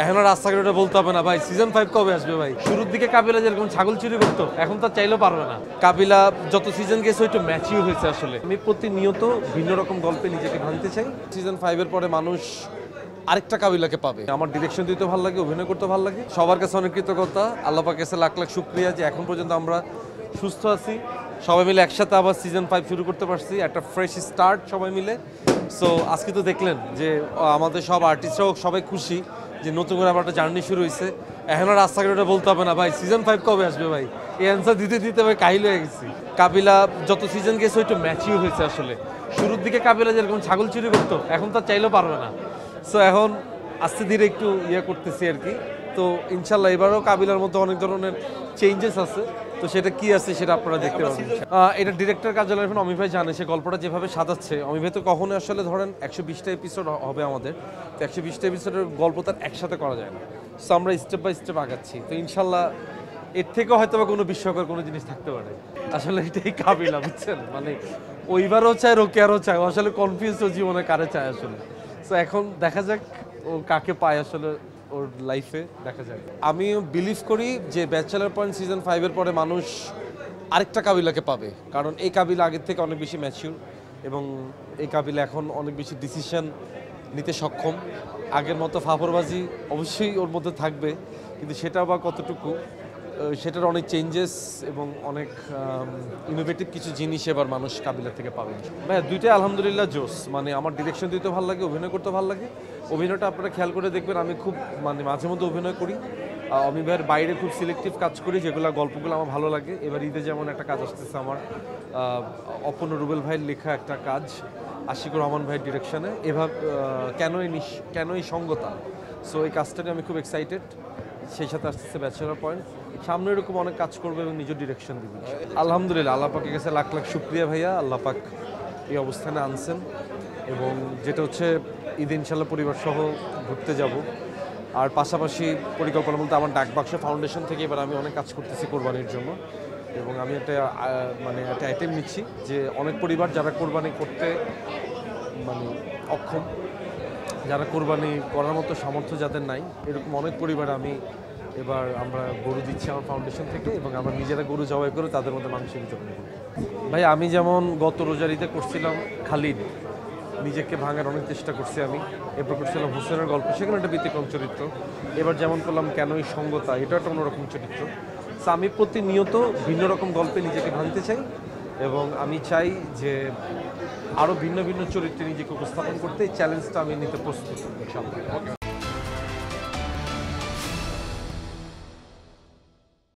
এখন আর রাস্তাঘাটে বলতে হবে না ভাই, সিজন 5 কবে আসবে ভাই। শুরুর দিকে কাবিলা যেরকম ছাগল চুরি করতো, এখন তো চাইলেও পারবে না। কাবিলা যত সিজন গেছে একটু ম্যাচিউর হয়েছে আসলে। আমি প্রতিনিয়ত ভিন্ন রকম গল্পে নিজেকে ভাঙতে চাই। সিজন 5 এর পরে মানুষ আরেকটা কাবিলাকে পাবে। আমার ডিরেকশন দিতে ভালো লাগে, অভিনয় করতে ভালো লাগে। সবার কাছে অনেক কৃতজ্ঞতা, আল্লাহ পাকের কাছে লাখ লাখ শুকরিয়া যে এখন পর্যন্ত আমরা সুস্থ আছি, সবাই মিলে একসাথে আবার সিজন 5 শুরু করতে পারছি, একটা ফ্রেশ স্টার্ট সবাই মিলে। সো আজকে তো দেখলেন যে আমাদের সব আর্টিস্টরাও সবাই খুশি যে নতুন করে আবার একটা জার্নি শুরু হয়েছে। এখন আর রাস্তাঘাটে বলতে হবে না ভাই, সিজন 5 কবে আসবে ভাই। এই অ্যান্সার দিতে দিতে ভাই কাহিল হয়ে গেছি। কাবিলা যত সিজন গেছে একটু ম্যাচিউর হয়েছে আসলে। শুরুর দিকে কাবিলা যেরকম ছাগল চুরি করতো, এখন তো চাইলেও পারবে না। সো এখন আস্তে ধীরে একটু করতেছি আর কি। তো ইনশাল্লাহ এবারও কাবিলার মধ্যে অনেক ধরনের চেঞ্জেস আছে। তো সেটা কি আছে সেটা আপনারা দেখতে পাবেন। এটা ডিরেক্টর কার্যালয়ের এখন অমি ভাই জানে, সে গল্পটা যেভাবে সাজাচ্ছে। অমি ভাই তো কখনো আসলে ধরেন 120টা এপিসোড হবে আমাদের, তো 120টা এপিসোডের গল্প তার একসাথে করা যায় না। সো আমরা স্টেপ বাই স্টেপ আগাচ্ছি। তো ইনশাল্লাহ এর থেকেও হয়তো বা কোনো বিস্ময়কর কোনো জিনিস থাকতে পারে। আসলে এটাই কাবিলা, বুঝছেন, মানে ওইবারও চায়, রোকেয়ারও চায়, আসলে কনফিউজ ও জীবনে কারে চায় আসলে। সো এখন দেখা যাক ও কাকে পায় আসলে ওর লাইফে, দেখা যায়। আমি বিলিভ করি যে ব্যাচেলার পয়েন্ট সিজন 5 এর পরে মানুষ আরেকটা কাবিলাকে পাবে, কারণ এই কাবিলা আগের থেকে অনেক বেশি ম্যাচিউর এবং এই কাবিলা এখন অনেক বেশি ডিসিশন নিতে সক্ষম। আগের মতো ফাফরবাজি অবশ্যই ওর মধ্যে থাকবে, কিন্তু সেটা বা কতটুকু, সেটার অনেক চেঞ্জেস এবং অনেক ইনোভেটিভ কিছু জিনিস এবার মানুষ কাবিলা থেকে পাবে। ভাই দুইটাই আলহামদুলিল্লাহ জোস। মানে আমার ডিরেকশন দিতে ভালো লাগে, অভিনয় করতে ভালো লাগে। অভিনয়টা আপনারা খেয়াল করে দেখবেন, আমি খুব মানে মাঝে মধ্যে অভিনয় করি। আমি ভাইয়ের বাইরে খুব সিলেক্টিভ কাজ করি, যেগুলো গল্পগুলো আমার ভালো লাগে। এবার ঈদে যেমন একটা কাজ আসতেছে আমার, অপূর্ণ রুবেল ভাইয়ের লেখা একটা কাজ, আশিকুর রহমান ভাইয়ের ডিরেকশনে, এভাবে কেন এই সঙ্গতা। সো এই কাজটা নিয়ে আমি খুব এক্সাইটেড। সেই সাথে আসতেছে ব্যাচেলার পয়েন্ট, সামনে এরকম অনেক কাজ করবে এবং নিজের ডিরেকশন দিবে। আলহামদুলিল্লাহ, আল্লাহ পাকের কাছে লাখ লাখ শুকরিয়া ভাইয়া, আল্লাহ পাক এই অবস্থানে আনছেন। এবং যেটা হচ্ছে ঈদে ইনশাল্লাহ পরিবার সহ ঘুরতে যাব। আর পাশাপাশি পরিকল্পনা বলতে আমার ডাকবাক্স ফাউন্ডেশন থেকে এবার আমি অনেক কাজ করতেছি কোরবানির জন্য। এবং আমি একটা একটা আইটেম নিচ্ছি যে অনেক পরিবার যারা কোরবানি করতে মানে অক্ষম, যারা কোরবানি করার মতো সামর্থ্য যাদের নাই, এরকম অনেক পরিবার এবার আমরা গরু দিচ্ছি আমার ফাউন্ডেশন থেকে, এবং আমরা নিজেরা গরু জবাই করে তাদের মধ্যে মাংস বিতরণ করি। ভাই আমি যেমন গত রোজারিতে করছিলাম খালিদ, নিজেকে ভাঙার অনেক চেষ্টা করছি আমি। এরপর করছিলাম হোসেনের গল্প, সেখানে একটা ব্যতিক্রম চরিত্র। এবার যেমন করলাম কেন এই সঙ্গতা, এটা একটা অন্যরকম চরিত্র। সো আমি প্রতিনিয়ত ভিন্ন রকম গল্পে নিজেকে ভাঙতে চাই এবং আমি চাই যে আরও ভিন্ন ভিন্ন চরিত্রে নিজেকে উপস্থাপন করতে। এই চ্যালেঞ্জটা আমি নিতে প্রস্তুত ইনশাআল্লাহ।